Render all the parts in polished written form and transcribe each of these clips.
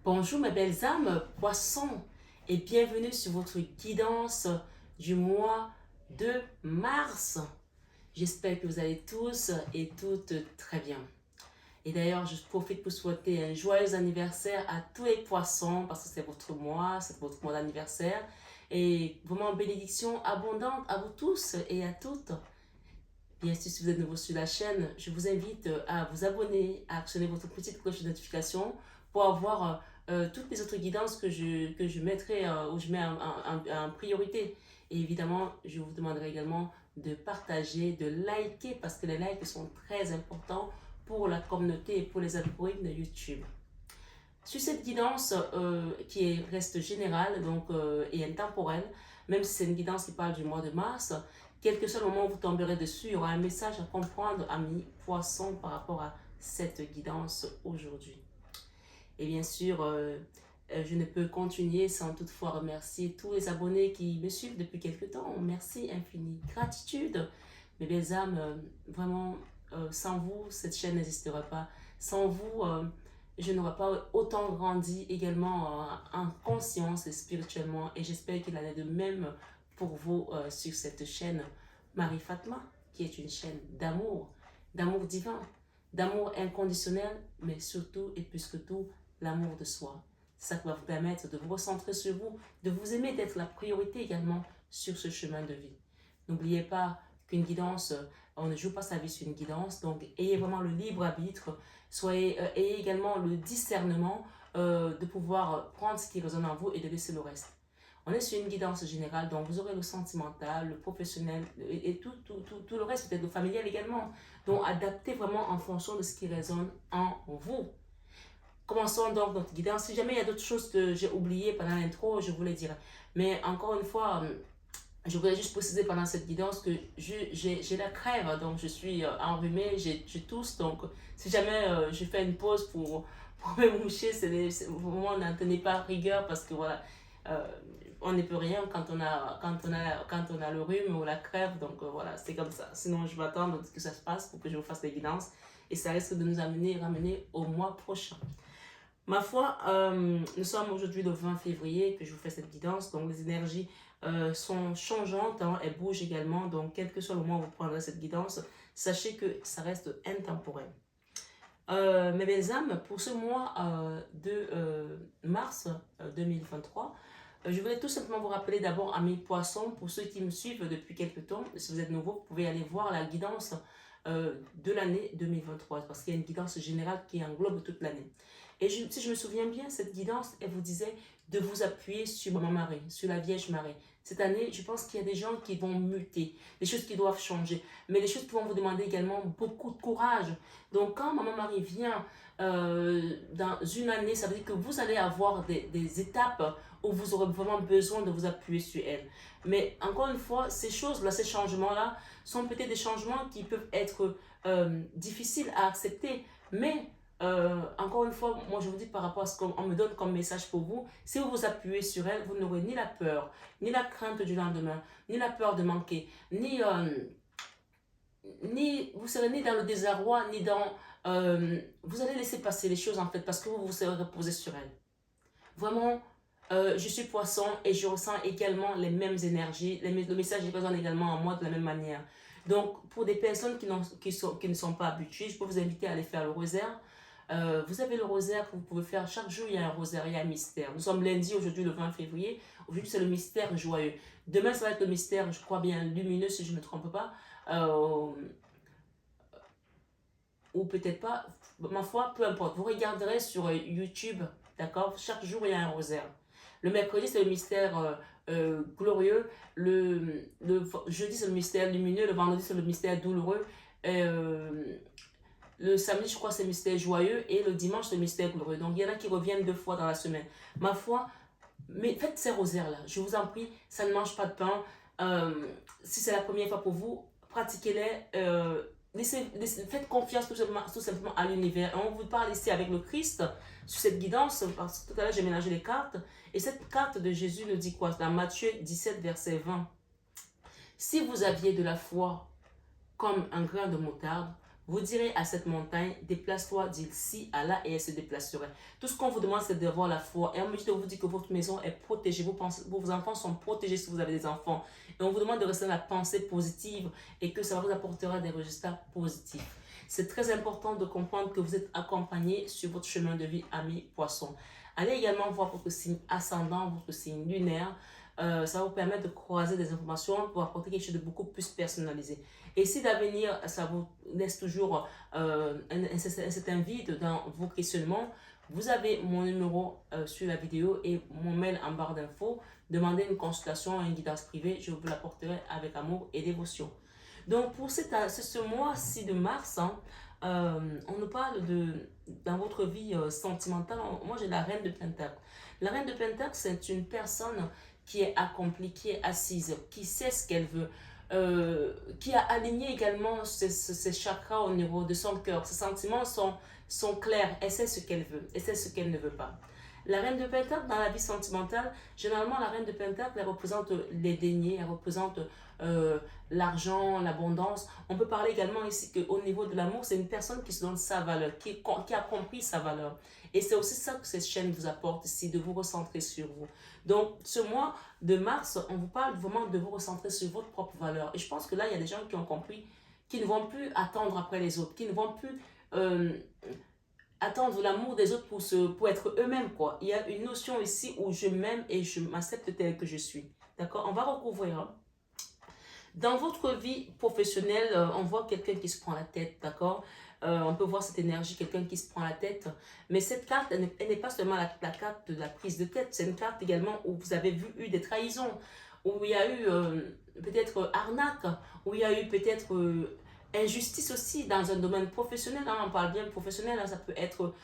Bonjour mes belles âmes, poissons, et bienvenue sur votre guidance du mois de mars. J'espère que vous allez tous et toutes très bien. Et d'ailleurs, je profite pour souhaiter un joyeux anniversaire à tous les poissons parce que c'est votre mois d'anniversaire. Et vraiment, bénédiction abondante à vous tous et à toutes. Bien sûr, si vous êtes nouveau sur la chaîne, je vous invite à vous abonner, à actionner votre petite cloche de notification pour avoir toutes les autres guidances que je mettrai ou je mets en priorité. Et évidemment, je vous demanderai également de partager, de liker parce que les likes sont très importants pour la communauté et pour les algorithmes de YouTube. Sur cette guidance reste générale et intemporelle, même si c'est une guidance qui parle du mois de mars, quel que soit le moment où vous tomberez dessus, il y aura un message à comprendre, amis poissons, par rapport à cette guidance aujourd'hui. Et bien sûr, je ne peux continuer sans toutefois remercier tous les abonnés qui me suivent depuis quelques temps. Merci infini. Gratitude, mes belles âmes. Vraiment, sans vous, cette chaîne n'existerait pas. Sans vous, je n'aurais pas autant grandi également en conscience et spirituellement. Et j'espère qu'il en est de même pour vous sur cette chaîne Marie Fatma, qui est une chaîne d'amour divin, d'amour inconditionnel, mais surtout et plus que tout, l'amour de soi. Ça va vous permettre de vous recentrer sur vous, de vous aimer, d'être la priorité également sur ce chemin de vie. N'oubliez pas qu'une guidance, on ne joue pas sa vie sur une guidance, donc ayez vraiment le libre arbitre, ayez également le discernement de pouvoir prendre ce qui résonne en vous et de laisser le reste. On est sur une guidance générale, donc vous aurez le sentimental, le professionnel et tout le reste, peut-être le familial également. Donc adaptez vraiment en fonction de ce qui résonne en vous. Commençons donc notre guidance. Si jamais il y a d'autres choses que j'ai oubliées pendant l'intro, je vous les dirai. Mais encore une fois, je voulais juste préciser pendant cette guidance que j'ai la crève, donc je suis enrhumée, je tousse. Donc si jamais je fais une pause pour me moucher, vraiment n'en tenez pas rigueur parce que voilà, euh, on ne peut rien quand on a le rhume ou la crève. Donc voilà, c'est comme ça. Sinon, je vais attendre que ça se passe pour que je vous fasse les guidances. Et ça risque de nous ramener au mois prochain. Ma foi, nous sommes aujourd'hui le 20 février que je vous fais cette guidance. Donc les énergies sont changeantes, hein, elles bougent également. Donc quel que soit le moment où vous prendrez cette guidance, sachez que ça reste intemporel. Mes belles âmes, pour ce mois de mars 2023, je voulais tout simplement vous rappeler d'abord à mes poissons, pour ceux qui me suivent depuis quelques temps, si vous êtes nouveau, vous pouvez aller voir la guidance de l'année 2023, parce qu'il y a une guidance générale qui englobe toute l'année. Et si je me souviens bien, cette guidance, elle vous disait de vous appuyer sur Maman Marie, sur la Vierge Marie. Cette année, je pense qu'il y a des gens qui vont muter, des choses qui doivent changer, mais des choses qui vont vous demander également beaucoup de courage. Donc quand Maman Marie vient dans une année, ça veut dire que vous allez avoir des étapes où vous aurez vraiment besoin de vous appuyer sur elle. Mais encore une fois, ces choses-là, ces changements-là, sont peut-être des changements qui peuvent être difficiles à accepter, mais encore une fois, moi je vous dis par rapport à ce qu'on me donne comme message pour vous, si vous vous appuyez sur elle, vous n'aurez ni la peur, ni la crainte du lendemain, ni la peur de manquer, ni vous serez ni dans le désarroi, ni dans... vous allez laisser passer les choses en fait parce que vous vous serez reposé sur elle. Vraiment, je suis poisson et je ressens également les mêmes énergies, le message résonne également en moi de la même manière. Donc, pour des personnes qui ne sont pas habituées, je peux vous inviter à aller faire le rosaire. Vous avez le rosaire que vous pouvez faire chaque jour, il y a un rosaire, il y a un mystère. Nous sommes lundi, aujourd'hui le 20 février. Aujourd'hui, c'est le mystère joyeux. Demain, ça va être le mystère, je crois bien, lumineux, si je ne me trompe pas. Ou peut-être pas, ma foi, peu importe. Vous regarderez sur YouTube, d'accord? Chaque jour, il y a un rosaire. Le mercredi, c'est le mystère glorieux. Le jeudi, c'est le mystère lumineux. Le vendredi, c'est le mystère douloureux. Le samedi, je crois, c'est le mystère joyeux. Et le dimanche, c'est le mystère glorieux. Donc, il y en a qui reviennent 2 fois dans la semaine. Ma foi, mais faites ces rosaires-là. Je vous en prie, ça ne mange pas de pain. Si c'est la première fois pour vous, pratiquez-les. Faites confiance tout simplement à l'univers. On vous parle ici avec le Christ sur cette guidance, parce que tout à l'heure j'ai mélangé les cartes. Et cette carte de Jésus nous dit quoi? Dans Matthieu 17, verset 20. Si vous aviez de la foi comme un grain de moutarde, Vous direz à cette montagne, déplace-toi d'ici à là et elle se déplacerait. Tout ce qu'on vous demande, c'est d'avoir la foi. Et en même temps, vous dit que votre maison est protégée, vos enfants sont protégés si vous avez des enfants. Et on vous demande de rester dans la pensée positive et que ça vous apportera des résultats positifs. C'est très important de comprendre que vous êtes accompagné sur votre chemin de vie, amis poissons. Allez également voir votre signe ascendant, votre signe lunaire. Ça va vous permettre de croiser des informations pour apporter quelque chose de beaucoup plus personnalisé. Et si d'avenir, ça vous laisse toujours un certain vide dans vos questionnements, vous avez mon numéro sur la vidéo et mon mail en barre d'infos. Demandez une consultation, une guidance privée, je vous l'apporterai avec amour et dévotion. Donc pour ce mois-ci de mars, hein, on nous parle dans votre vie sentimentale. Moi j'ai la reine de Pentacle. La reine de Pentacle, c'est une personne qui est accomplie, qui est assise, qui sait ce qu'elle veut, qui a aligné également ses chakras au niveau de son cœur. Ses sentiments sont clairs, elle sait ce qu'elle veut, elle sait ce qu'elle ne veut pas. La reine de Pentacle, dans la vie sentimentale, généralement la reine de Pentacle, elle représente les deniers, elle représente l'argent, l'abondance. On peut parler également ici qu'au niveau de l'amour, c'est une personne qui se donne sa valeur, qui a compris sa valeur. Et c'est aussi ça que cette chaîne vous apporte ici, de vous recentrer sur vous. Donc, ce mois de mars, on vous parle vraiment de vous recentrer sur votre propre valeur. Et je pense que là, il y a des gens qui ont compris qu'ils ne vont plus attendre après les autres, qu'ils ne vont plus attendre l'amour des autres pour être eux-mêmes, quoi. Il y a une notion ici où je m'aime et je m'accepte tel que je suis. D'accord? On va recouvrir. Hein. Dans votre vie professionnelle, on voit quelqu'un qui se prend la tête, d'accord? On peut voir cette énergie, quelqu'un qui se prend la tête. Mais cette carte, elle n'est pas seulement la carte de la prise de tête, c'est une carte également où vous avez eu des trahisons, où il y a eu peut-être arnaque, où il y a eu peut-être injustice aussi dans un domaine professionnel. Hein, on parle bien professionnel, hein, ça peut être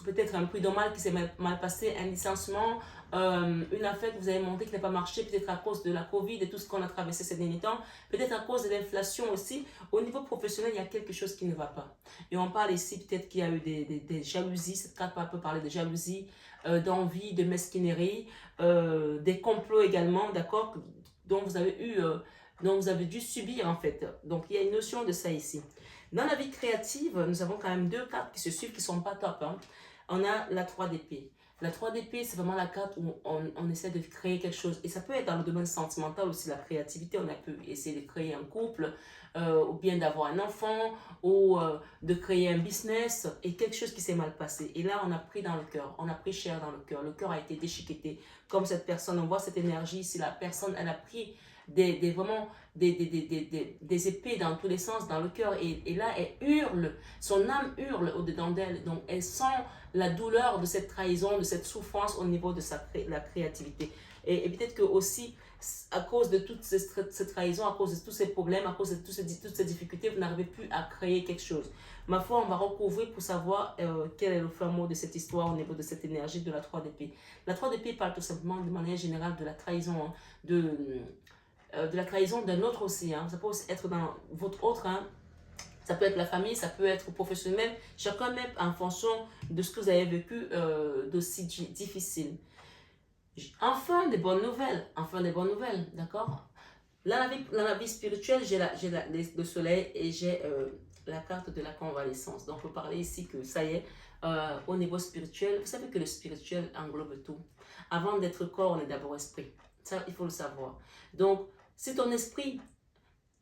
peut-être un prud'homal qui s'est mal passé, un licenciement, une affaire que vous avez montée qui n'a pas marché, peut-être à cause de la Covid et tout ce qu'on a traversé ces derniers temps, peut-être à cause de l'inflation aussi. Au niveau professionnel, il y a quelque chose qui ne va pas. Et on parle ici peut-être qu'il y a eu des jalousies, cette carte peut parler de jalousie, d'envie, de mesquinerie, des complots également, d'accord, dont vous avez eu... dont vous avez dû subir en fait. Donc il y a une notion de ça ici. Dans la vie créative, nous avons quand même deux cartes qui se suivent qui ne sont pas top. Hein. On a la 3 d'épée. La 3 d'épée, c'est vraiment la carte où on essaie de créer quelque chose. Et ça peut être dans le domaine sentimental aussi, la créativité. On a pu essayer de créer un couple, ou bien d'avoir un enfant, ou de créer un business, et quelque chose qui s'est mal passé. Et là, on a pris dans le cœur, on a pris cher dans le cœur. Le cœur a été déchiqueté. Comme cette personne, on voit cette énergie, si la personne, elle a pris vraiment des épées dans tous les sens, dans le cœur. Et là, elle hurle, son âme hurle au-dedans d'elle. Donc, elle sent la douleur de cette trahison, de cette souffrance au niveau de la créativité. Et peut-être que aussi, à cause de toute cette trahison, à cause de tous ces problèmes, à cause de toutes ces difficultés, vous n'arrivez plus à créer quelque chose. Ma foi, on va recouvrir pour savoir quel est le fin mot de cette histoire au niveau de cette énergie de la 3 d'épée. La 3 d'épée parle tout simplement de manière générale de la trahison, hein, de la trahison d'un autre aussi. Hein. Ça peut aussi être dans votre autre, hein. Ça peut être la famille, ça peut être professionnel. Chacun même en fonction de ce que vous avez vécu d'aussi difficile. Enfin, des bonnes nouvelles. Enfin, des bonnes nouvelles, d'accord? Là, dans la vie spirituelle, j'ai le soleil et j'ai la carte de la convalescence. Donc, on peut parler ici que ça y est, au niveau spirituel, vous savez que le spirituel englobe tout. Avant d'être corps, on est d'abord esprit. Ça, il faut le savoir. Donc, si ton esprit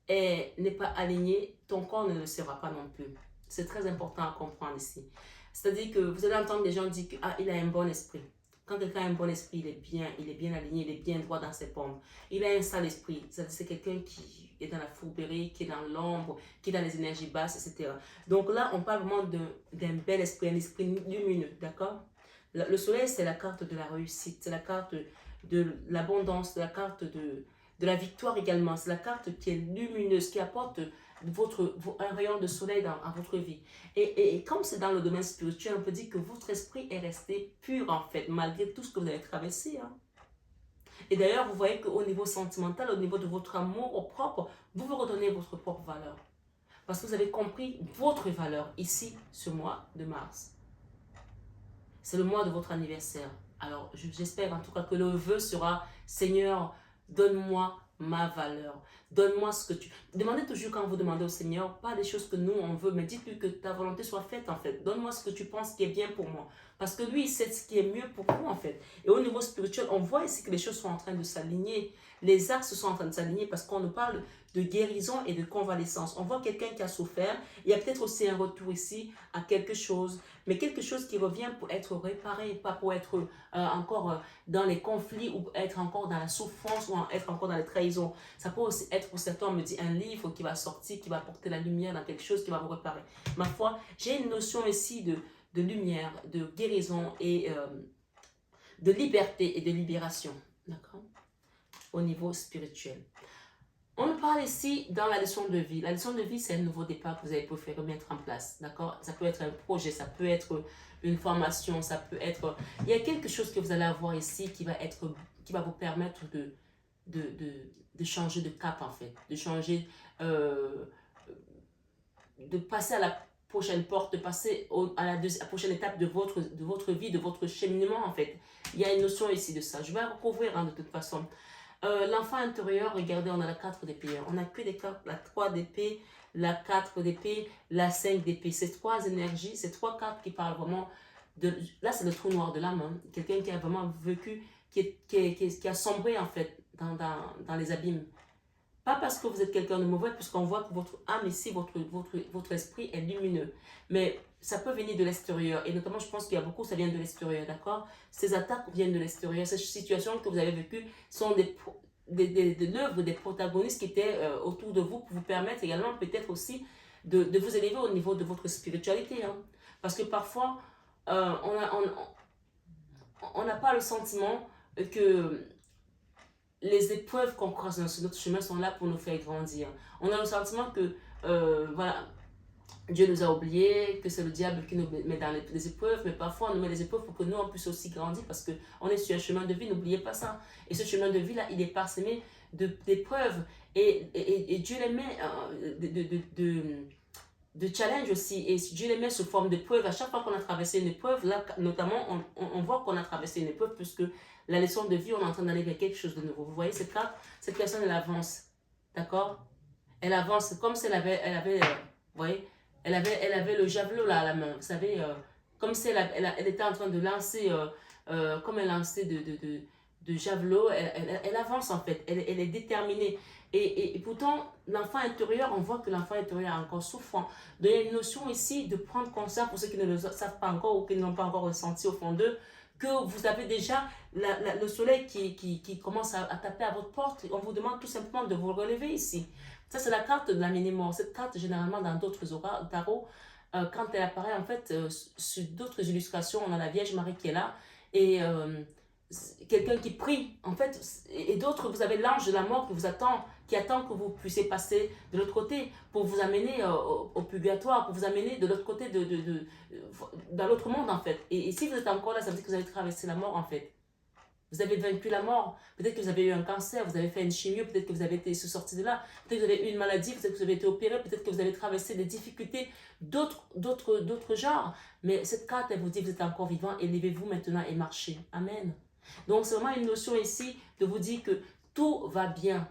n'est pas aligné, ton corps ne le sera pas non plus. C'est très important à comprendre ici. C'est-à-dire que vous allez entendre des gens dire qu'il a un bon esprit. Quand quelqu'un a un bon esprit, il est bien aligné, il est bien droit dans ses pommes. Il a un sale esprit. C'est quelqu'un qui est dans la fourberie, qui est dans l'ombre, qui est dans les énergies basses, etc. Donc là, on parle vraiment d'un bel esprit, un esprit lumineux, d'accord? Le soleil, c'est la carte de la réussite, c'est la carte de l'abondance, c'est la carte de la victoire également. C'est la carte qui est lumineuse, qui apporte un rayon de soleil à votre vie. Et comme c'est dans le domaine spirituel, on peut dire que votre esprit est resté pur en fait, malgré tout ce que vous avez traversé. Hein. Et d'ailleurs, vous voyez qu'au niveau sentimental, au niveau de votre amour au propre, vous vous redonnez votre propre valeur. Parce que vous avez compris votre valeur ici, ce mois de mars. C'est le mois de votre anniversaire. Alors, j'espère en tout cas que le vœu sera, Seigneur, donne-moi ma valeur. Donne-moi ce que tu... Demandez toujours quand vous demandez au Seigneur, pas des choses que nous on veut, mais dites-lui que ta volonté soit faite en fait. Donne-moi ce que tu penses qui est bien pour moi. Parce que lui, il sait ce qui est mieux pour vous en fait. Et au niveau spirituel, on voit ici que les choses sont en train de s'aligner. Les axes sont en train de s'aligner parce qu'on nous parle de guérison et de convalescence. On voit quelqu'un qui a souffert. Il y a peut-être aussi un retour ici à quelque chose, mais quelque chose qui revient pour être réparé, pas pour être encore dans les conflits ou être encore dans la souffrance ou être encore dans les trahisons. Ça peut aussi être pour certains, on me dit un livre qui va sortir, qui va apporter la lumière dans quelque chose qui va vous réparer. Ma foi, j'ai une notion ici de lumière, de guérison et de liberté et de libération. D'accord? Au niveau spirituel. On nous parle ici dans la leçon de vie. La leçon de vie, c'est un nouveau départ que vous avez préféré mettre en place. D'accord? Ça peut être un projet, ça peut être une formation, ça peut être... Il y a quelque chose que vous allez avoir ici qui va vous permettre de changer de cap, en fait. De changer... de passer à la prochaine porte, de passer à la prochaine étape de votre vie, de votre cheminement, en fait. Il y a une notion ici de ça. Je vais recouvrir de toute façon. L'enfant intérieur, regardez, on a la 4 d'épée. On n'a que des cartes, la 3 d'épée, la 4 d'épée, la 5 d'épée. Ces trois énergies, ces trois cartes qui parlent vraiment de... Là, c'est le trou noir de l'âme. Hein. Quelqu'un qui a vraiment vécu, qui a sombré en fait dans les abîmes. Pas parce que vous êtes quelqu'un de mauvais, puisqu'on voit que votre âme ici, votre esprit est lumineux. Mais ça peut venir de l'extérieur. Et notamment, je pense qu'il y a beaucoup, ça vient de l'extérieur, d'accord? Ces attaques viennent de l'extérieur. Ces situations que vous avez vécues sont de l'œuvre des protagonistes qui étaient autour de vous pour vous permettre également peut-être aussi de vous élever au niveau de votre spiritualité. Hein. Parce que parfois, on n'a pas le sentiment que les épreuves qu'on croise sur notre chemin sont là pour nous faire grandir. On a le sentiment que, voilà, Dieu nous a oubliés, que c'est le diable qui nous met dans les épreuves, mais parfois on nous met les épreuves pour que nous on puisse aussi grandir parce qu'on est sur un chemin de vie, n'oubliez pas ça. Et ce chemin de vie-là, il est parsemé d'épreuves et Dieu les met de challenge aussi. Et Dieu les met sous forme d'épreuves. À chaque fois qu'on a traversé une épreuve, là notamment, on voit qu'on a traversé une épreuve puisque la leçon de vie, on est en train d'aller vers quelque chose de nouveau. Vous voyez cette carte? Cette personne, elle avance. D'accord? Elle avance comme si elle avait vous voyez? Elle avait le javelot là à la main. Vous savez, comme si elle était en train de lancer, comme elle lançait de javelot. Elle avance en fait. Elle est déterminée. Et pourtant, l'enfant intérieur, on voit que l'enfant intérieur est encore souffrant. Donc, il y a une notion ici de prendre conscience, pour ceux qui ne le savent pas encore ou qui n'ont pas encore ressenti au fond d'eux, que vous avez déjà le soleil qui commence à taper à votre porte. On vous demande tout simplement de vous relever ici. Ça, c'est la carte de la mini-mort. Cette carte, généralement, dans d'autres tarots, quand elle apparaît, en fait, sur d'autres illustrations, on a la Vierge Marie qui est là. Et quelqu'un qui prie, en fait, et d'autres, vous avez l'ange de la mort qui vous attend, qui attend que vous puissiez passer de l'autre côté pour vous amener au purgatoire, pour vous amener de l'autre côté, dans l'autre monde, en fait. Et si vous êtes encore là, ça veut dire que vous avez traversé la mort, en fait. Vous avez vaincu la mort. Peut-être que vous avez eu un cancer, vous avez fait une chimio, peut-être que vous avez été sorti de là, peut-être que vous avez eu une maladie, peut-être que vous avez été opéré, peut-être que vous avez traversé des difficultés d'autres genres. Mais cette carte, elle vous dit, vous êtes encore vivant, élevez-vous maintenant et marchez. Amen. Donc, c'est vraiment une notion ici de vous dire que tout va bien.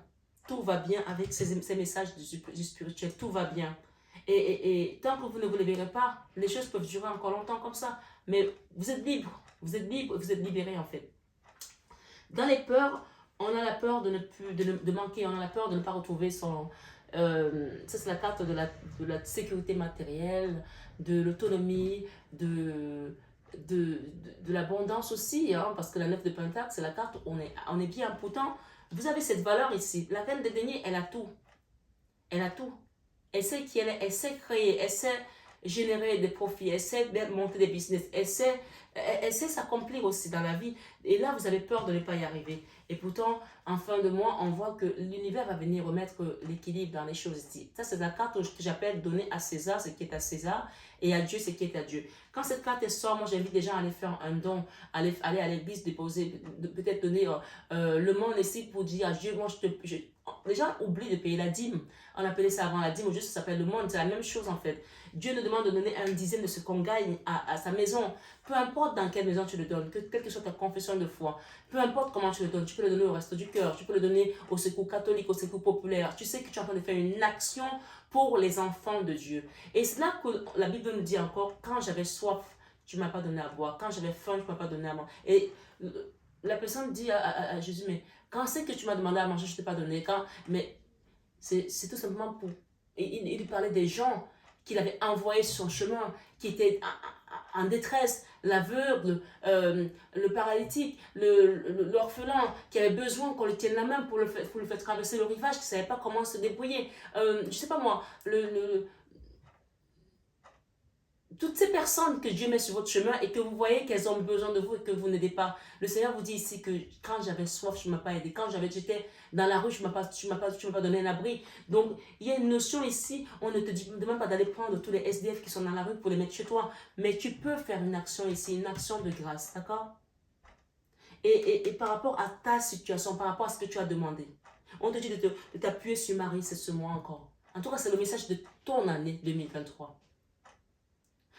Tout va bien avec ces messages du spirituel. Tout va bien. Et tant que vous ne vous réveillerez pas, les choses peuvent durer encore longtemps comme ça. Mais vous êtes libre. Vous êtes libre, vous êtes libéré en fait. Dans les peurs, on a la peur de manquer, on a la peur de ne pas retrouver son... ça, c'est la carte de la sécurité matérielle, de l'autonomie, de l'abondance aussi, hein, parce que la 9 de Pentacle, c'est la carte où on est bien. Pourtant, vous avez cette valeur ici. La reine des deniers, elle a tout. Elle a tout. Elle sait qui elle est, elle sait créer, elle sait générer des profits, elle sait monter des business, elle sait s'accomplir aussi dans la vie. Et là, vous avez peur de ne pas y arriver. Et pourtant, en fin de mois, on voit que l'univers va venir remettre l'équilibre dans les choses ici. Ça, c'est la carte que j'appelle donner à César ce qui est à César et à Dieu ce qui est à Dieu. Quand cette carte sort, moi, j'invite les gens à aller faire un don, aller à l'église, déposer, peut-être donner le monde ici pour dire à Dieu, moi, les gens oublient de payer la dîme. On appelait ça avant la dîme, aujourd'hui, ça s'appelle le monde. C'est la même chose, en fait. Dieu nous demande de donner un dixième de ce qu'on gagne à sa maison. Peu importe importe dans quelle maison tu le donnes, quelle que soit ta confession de foi, peu importe comment tu le donnes, tu peux le donner au Resto du Cœur, tu peux le donner au Secours catholique, au Secours populaire. Tu sais que tu es en train de faire une action pour les enfants de Dieu. Et c'est là que la Bible nous dit encore, quand j'avais soif, tu ne m'as pas donné à boire. Quand j'avais faim, tu ne m'as pas donné à manger. Et la personne dit à Jésus, mais quand c'est que tu m'as demandé à manger, je ne t'ai pas donné. Mais c'est tout simplement pour... Il parlait des gens qu'il avait envoyés sur son chemin, qui étaient en détresse, l'aveugle, le paralytique, l'orphelin, qui avait besoin qu'on le tienne la main pour le faire traverser le rivage, qui ne savait pas comment se débrouiller. Je ne sais pas moi, toutes ces personnes que Dieu met sur votre chemin et que vous voyez qu'elles ont besoin de vous et que vous n'aidez pas. Le Seigneur vous dit ici que quand j'avais soif, tu ne m'as pas aidé. Quand j'étais dans la rue, tu ne m'as pas donné un abri. Donc, il y a une notion ici, on ne te demande pas d'aller prendre tous les SDF qui sont dans la rue pour les mettre chez toi. Mais tu peux faire une action ici, une action de grâce, d'accord? Et par rapport à ta situation, par rapport à ce que tu as demandé, on te dit de t'appuyer sur Marie, c'est ce mois encore. En tout cas, c'est le message de ton année 2023.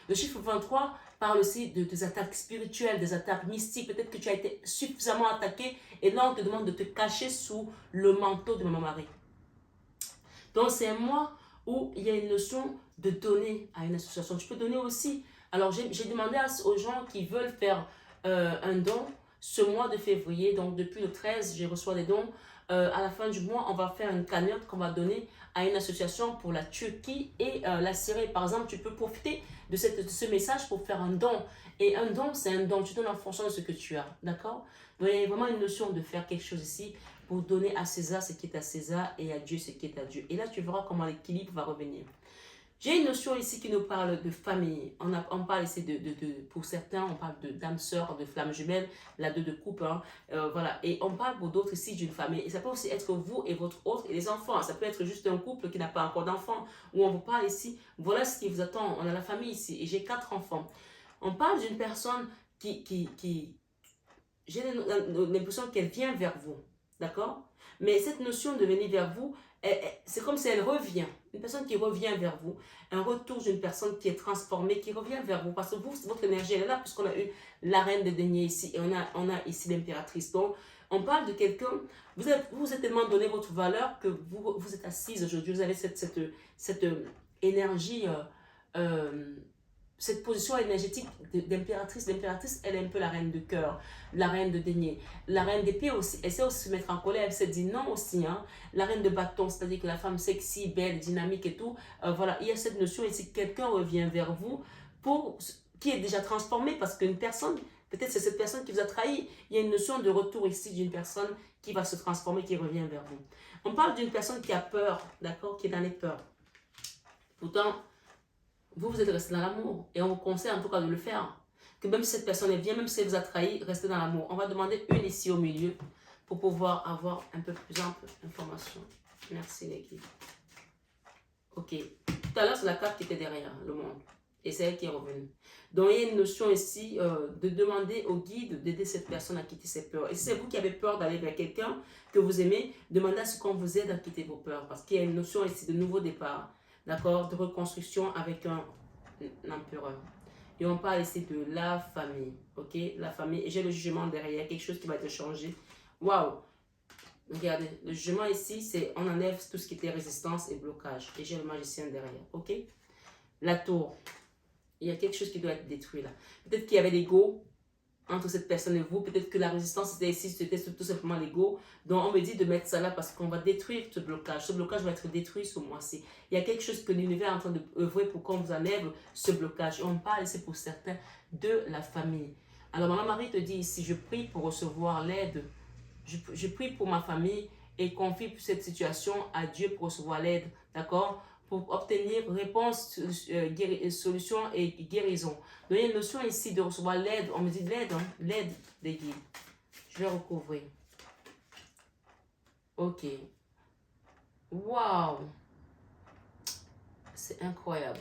Le chiffre 23 parle aussi des attaques spirituelles, des attaques mystiques. Peut-être que tu as été suffisamment attaqué et là on te demande de te cacher sous le manteau de Maman Marie. Donc c'est un mois où il y a une notion de donner à une association. Tu peux donner aussi. Alors j'ai demandé aux gens qui veulent faire un don ce mois de février. Donc depuis le 13, j'ai reçu des dons. À la fin du mois, on va faire une cagnotte qu'on va donner à une association pour la Turquie et la Syrie. Par exemple, tu peux profiter de ce message pour faire un don. Et un don, c'est un don. Tu donnes en fonction de ce que tu as. D'accord? Donc, il y a vraiment une notion de faire quelque chose ici pour donner à César ce qui est à César et à Dieu ce qui est à Dieu. Et là, tu verras comment l'équilibre va revenir. J'ai une notion ici qui nous parle de famille. On parle ici pour certains, on parle d'âme sœur, de flamme jumelle, la de couple. Hein. Voilà. Et on parle pour d'autres ici d'une famille. Et ça peut aussi être vous et votre autre et les enfants. Ça peut être juste un couple qui n'a pas encore d'enfants. Où on vous parle ici, voilà ce qui vous attend. On a la famille ici et j'ai 4 enfants. On parle d'une personne qui j'ai l'impression qu'elle vient vers vous. D'accord? Mais cette notion de venir vers vous, c'est comme si elle revient. Une personne qui revient vers vous. Un retour d'une personne qui est transformée, qui revient vers vous. Parce que vous, votre énergie, elle est là, puisqu'on a eu la reine de deniers ici. Et on a ici l'impératrice. Donc, on parle de quelqu'un, vous êtes tellement donné votre valeur que vous êtes assise aujourd'hui. Vous avez cette énergie, cette position énergétique d'impératrice. L'impératrice, elle est un peu la reine de cœur, la reine de denier. La reine d'épée aussi, elle sait aussi se mettre en colère, elle s'est dit non aussi. Hein. La reine de bâton, c'est-à-dire que la femme sexy, belle, dynamique et tout. Voilà, il y a cette notion ici, quelqu'un revient vers vous qui est déjà transformé parce qu'une personne, peut-être c'est cette personne qui vous a trahi. Il y a une notion de retour ici d'une personne qui va se transformer, qui revient vers vous. On parle d'une personne qui a peur, d'accord, qui est dans les peurs. Pourtant, vous êtes resté dans l'amour. Et on vous conseille en tout cas de le faire. Que même si cette personne vient, même si elle vous a trahi, restez dans l'amour. On va demander une ici au milieu pour pouvoir avoir un peu plus ample d'informations. Merci l'équipe. Ok. Tout à l'heure, c'est la carte qui était derrière, le monde. Et c'est elle qui est revenue. Donc, il y a une notion ici de demander au guide d'aider cette personne à quitter ses peurs. Et si c'est vous qui avez peur d'aller vers quelqu'un que vous aimez, demandez à ce qu'on vous aide à quitter vos peurs. Parce qu'il y a une notion ici de nouveau départ. D'accord, de reconstruction avec un empereur. Et on parle ici de la famille, ok, la famille. Et j'ai le jugement derrière, quelque chose qui va être changé. Waouh! Regardez, le jugement ici, c'est on enlève tout ce qui était résistance et blocage. Et j'ai le magicien derrière, ok? La tour. Il y a quelque chose qui doit être détruit là. Peut-être qu'il y avait l'ego entre cette personne et vous. Peut-être que la résistance était ici, c'était tout simplement l'ego. Donc, on me dit de mettre ça là parce qu'on va détruire ce blocage. Ce blocage va être détruit ce mois-ci. Il y a quelque chose que l'univers est en train d'œuvrer pour qu'on vous enlève ce blocage. Et on parle ici pour certains de la famille. Alors, Maman Marie te dit ici, je prie pour recevoir l'aide. Je prie pour ma famille et confie cette situation à Dieu pour recevoir l'aide. D'accord? Pour obtenir réponse, solution et guérison. Donc, il y a une notion ici de recevoir l'aide. On me dit de l'aide, hein? L'aide des guides. Je vais recouvrir. Ok. Waouh! C'est incroyable.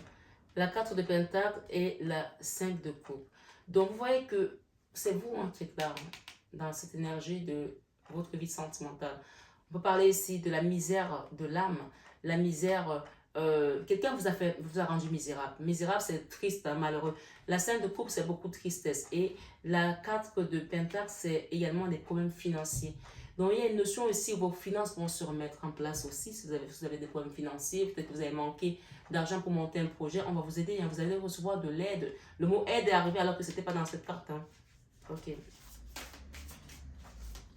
La 4 de Pentacle et la 5 de coupe. Donc, vous voyez que c'est vous hein, qui êtes là, dans cette énergie de votre vie sentimentale. On peut parler ici de la misère de l'âme, la misère quelqu'un vous a rendu misérable. Misérable, c'est triste, hein, malheureux. La 5 de coupe, c'est beaucoup de tristesse. Et la 4 de pentacle, c'est également des problèmes financiers. Donc, il y a une notion ici où vos finances vont se remettre en place aussi. Si vous avez des problèmes financiers, peut-être que vous avez manqué d'argent pour monter un projet, on va vous aider. Hein. Vous allez recevoir de l'aide. Le mot aide est arrivé alors que ce n'était pas dans cette carte. Hein. Ok.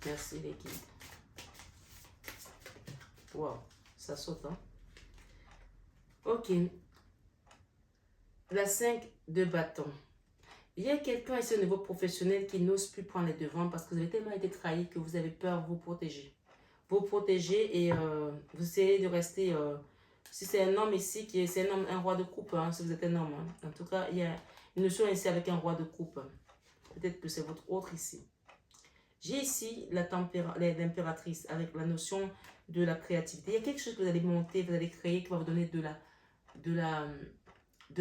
Merci les guides. Wow, ça saute. Hein. Ok. La 5 de bâton. Il y a quelqu'un ici au niveau professionnel qui n'ose plus prendre les devants parce que vous avez tellement été trahi que vous avez peur de vous protéger. Vous protéger et vous essayez de rester... si c'est un homme ici, c'est un homme, un roi de coupe, hein, si vous êtes un homme. Hein. En tout cas, il y a une notion ici avec un roi de coupe. Peut-être que c'est votre autre ici. J'ai ici l'impératrice avec la notion de la créativité. Il y a quelque chose que vous allez monter, vous allez créer qui va vous donner de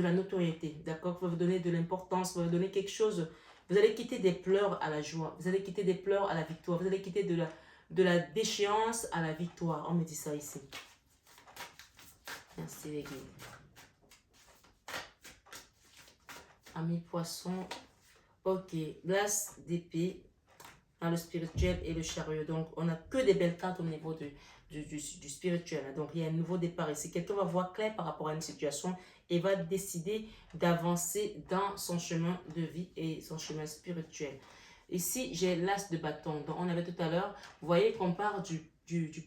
la notoriété, d'accord? Qui va vous donner de l'importance, va vous donner quelque chose. Vous allez quitter des pleurs à la joie. Vous allez quitter des pleurs à la victoire. Vous allez quitter de la déchéance à la victoire. On me dit ça ici. Merci les guides. Amis poissons. Ok. L'as d'épée dans le spirituel et le chariot. Donc, on n'a que des belles cartes au niveau du spirituel. Donc, il y a un nouveau départ ici. Quelqu'un va voir clair par rapport à une situation et va décider d'avancer dans son chemin de vie et son chemin spirituel. Ici, j'ai l'as de bâton. Donc, on avait tout à l'heure, vous voyez qu'on part du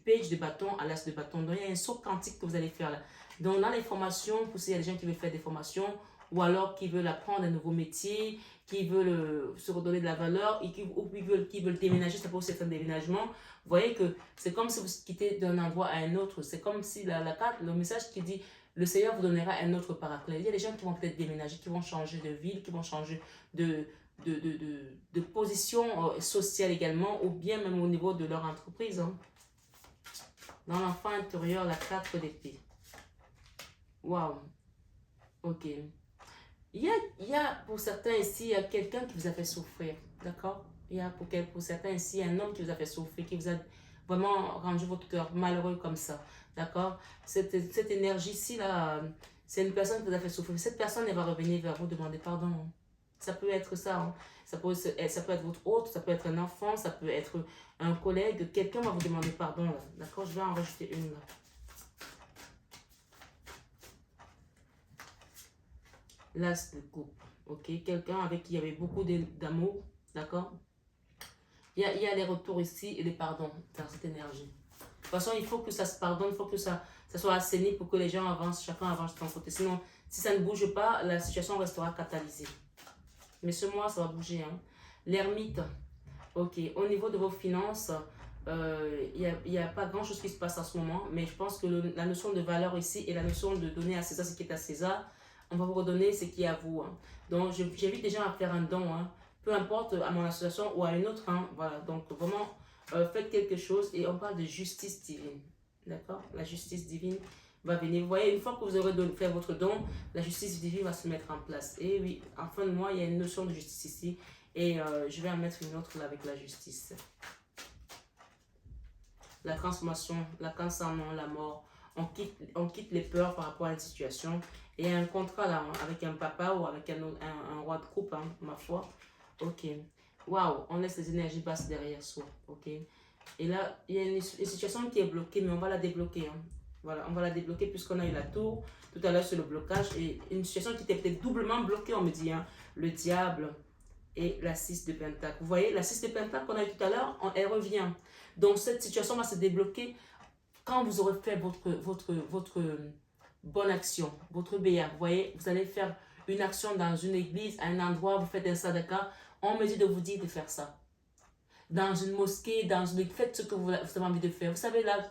page de bâton à l'as de bâton. Donc, il y a un saut quantique que vous allez faire là. Donc, dans les formations, pour s'il y a des gens qui veulent faire des formations ou alors qui veulent apprendre un nouveau métier, qui veulent se redonner de la valeur et qui veulent déménager, ça peut aussi être un déménagement. Vous voyez que c'est comme si vous quittez d'un endroit à un autre. C'est comme si la carte, le message qui dit le Seigneur vous donnera un autre paraclet. Il y a des gens qui vont peut-être déménager, qui vont changer de ville, qui vont changer de position sociale également, ou bien même au niveau de leur entreprise. Hein. Dans l'enfant intérieur, la carte d'épée. Waouh. Ok. Il y a pour certains ici, il y a quelqu'un qui vous a fait souffrir, d'accord? Il y a pour certains ici, un homme qui vous a fait souffrir, qui vous a vraiment rendu votre cœur malheureux comme ça, d'accord? Cette énergie-ci, là, c'est une personne qui vous a fait souffrir. Cette personne, elle va revenir vers vous, demander pardon. Hein. Ça peut être ça. Hein. Ça peut être votre hôte, ça peut être un enfant, ça peut être un collègue. Quelqu'un va vous demander pardon, là, d'accord? Je vais en rajouter une, là. L'as de coupe, ok? Quelqu'un avec qui il y avait beaucoup d'amour, d'accord? Il y a les retours ici et les pardons dans cette énergie. De toute façon, il faut que ça se pardonne, il faut que ça soit assaini pour que les gens avancent, chacun avance de son côté. Sinon, si ça ne bouge pas, la situation restera catalysée. Mais ce mois, ça va bouger. Hein. L'ermite, ok. Au niveau de vos finances, il n'y a pas grand chose qui se passe en ce moment, mais je pense que la notion de valeur ici et la notion de donner à César ce qui est à César, on va vous redonner ce qui est à vous. Hein. Donc, j'invite les gens à faire un don, hein. Peu importe à mon association ou à une autre. Hein. Voilà, donc vraiment, faites quelque chose et on parle de justice divine. D'accord? La justice divine va venir. Vous voyez, une fois que vous aurez fait votre don, la justice divine va se mettre en place. Et oui, en fin de mois, il y a une notion de justice ici. Et je vais en mettre une autre là avec la justice. La transformation, la cancellement, la mort. On quitte les peurs par rapport à une situation. Et il y a un contrat là, avec un papa ou avec un roi de coupe, hein, ma foi. Ok. Waouh, on laisse les énergies basses derrière soi. Ok. Et là, il y a une situation qui est bloquée, mais on va la débloquer. Hein. Voilà, on va la débloquer puisqu'on a eu la tour. Tout à l'heure, sur le blocage. Et une situation qui était peut-être doublement bloquée, on me dit. Hein, le diable et la 6 de pentacle. Vous voyez, la 6 de pentacle qu'on a eu tout à l'heure, elle revient. Donc, cette situation va se débloquer quand vous aurez fait votre bonne action, votre béa. Vous voyez, vous allez faire une action dans une église, à un endroit, vous faites un sadaka. On me dit de vous dire de faire ça. Dans une mosquée, faites ce que vous avez envie de faire. Vous savez, là,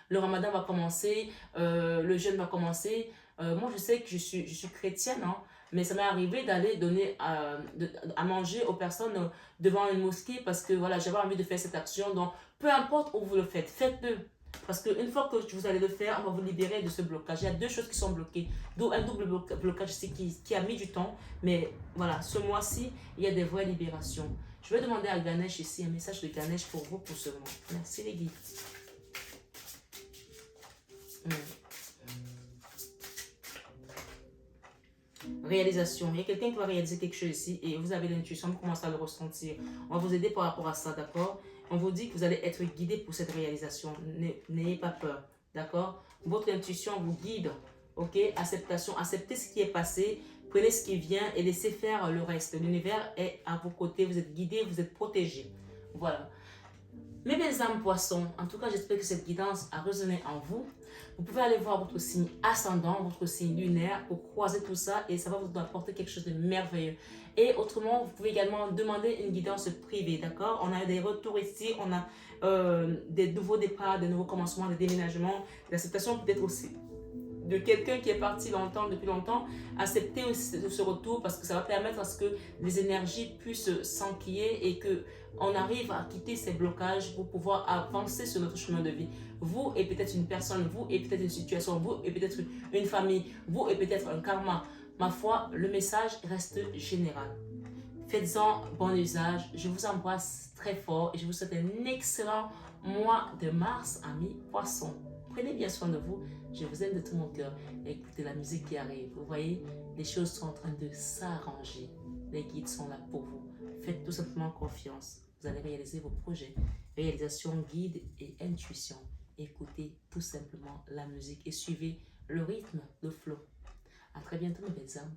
le ramadan va commencer, le jeûne va commencer. Moi, je sais que je suis chrétienne, hein, mais ça m'est arrivé d'aller donner à manger aux personnes devant une mosquée parce que voilà, j'avais envie de faire cette action. Donc, peu importe où vous le faites, faites-le. Parce qu'une fois que vous allez le faire, on va vous libérer de ce blocage. Il y a deux choses qui sont bloquées. D'où un double blocage ici qui a mis du temps. Mais voilà, ce mois-ci, il y a des vraies libérations. Je vais demander à Ganesh ici un message de Ganesh pour vous pour ce mois. Merci les guides. réalisation. Il y a quelqu'un qui va réaliser quelque chose ici et vous avez l'intuition, vous commencez à le ressentir. On va vous aider par rapport à ça, d'accord? On vous dit que vous allez être guidé pour cette réalisation. N'ayez pas peur, d'accord? Votre intuition vous guide, ok? Acceptation, acceptez ce qui est passé, prenez ce qui vient et laissez faire le reste. L'univers est à vos côtés, vous êtes guidés, vous êtes protégés. Voilà. Mes belles âmes poissons, en tout cas, j'espère que cette guidance a résonné en vous. Vous pouvez aller voir votre signe ascendant, votre signe lunaire pour croiser tout ça et ça va vous apporter quelque chose de merveilleux. Et autrement, vous pouvez également demander une guidance privée, d'accord? On a des retours ici, on a des nouveaux départs, des nouveaux commencements, des déménagements, l'acceptation peut-être aussi de quelqu'un qui est parti longtemps, depuis longtemps, accepter ce retour parce que ça va permettre à ce que les énergies puissent s'enquiller et que on arrive à quitter ces blocages pour pouvoir avancer sur notre chemin de vie. Vous et peut-être une personne, vous et peut-être une situation, vous et peut-être une famille, vous et peut-être un karma. Ma foi, le message reste général. Faites-en bon usage. Je vous embrasse très fort et je vous souhaite un excellent mois de mars, amis poissons. Prenez bien soin de vous. Je vous aime de tout mon cœur. Écoutez la musique qui arrive. Vous voyez, les choses sont en train de s'arranger. Les guides sont là pour vous. Faites tout simplement confiance. Vous allez réaliser vos projets. Réalisation, guide et intuition. Écoutez tout simplement la musique et suivez le rythme, le flow. À très bientôt, mes belles âmes.